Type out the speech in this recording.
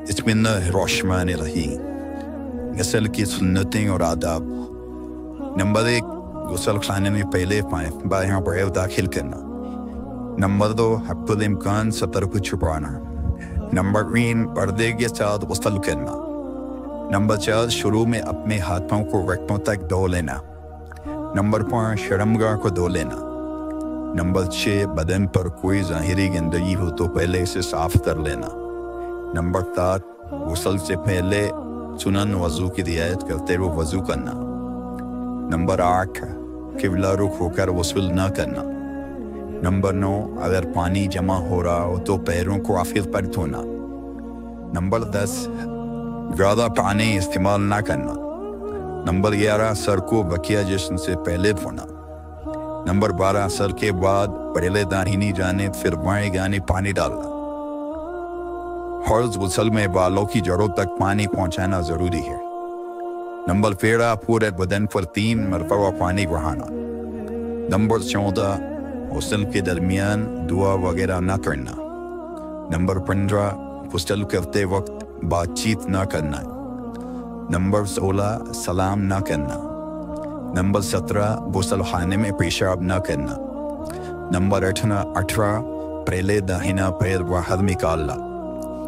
بسم اللہ الرحمن الرحیم۔ غسل کی سنتیں اور آداب۔ نمبر 1، غسل خانے میں پہلے بایاں پیر داخل کرنا۔ نمبر 2، حسب الامکان سطر کو چھپانا۔ نمبر 3، پردے کے ساتھ غسل کرنا۔ نمبر 4، شروع میں اپنے ہاتھوں کو رگوں تک دھو لینا۔ نمبر 5، شرمگاہ کو دھو لینا۔ نمبر 6، بدن پر کوئی ظاہری گندگی ہو تو پہلے اسے صاف کر لینا۔ نمبر 7، غسل سے پہلے سنن وضو کی رعایت کرتے ہوئے وضو کرنا۔ نمبر 8، قبلہ رخ ہو کر غسل نہ کرنا۔ نمبر 9، اگر پانی جمع ہو رہا ہو تو پیروں کو آخر پر دھونا۔ نمبر 10، زیادہ پانی استعمال نہ کرنا۔ نمبر 11، سر کو بقیہ جسم سے پہلے دھونا۔ نمبر 12، سر کے بعد پہلے داہنی جانب پھر بائیں جانب پانی ڈالنا۔ فرض غسل میں بالوں کی جڑوں تک پانی پہنچانا ضروری ہے۔ نمبر 13، پورے بدن پر 3 مرتبہ پانی بہانا۔ نمبر 14، غسل کے درمیان دعا وغیرہ نہ کرنا۔ نمبر 15، غسل کرتے وقت بات چیت نہ کرنا۔ نمبر 16، سلام نہ کرنا۔ نمبر 17، غسل خانے میں پیشاب نہ کرنا۔ نمبر 18، پہلے داہنا پیر باہر نکالنا۔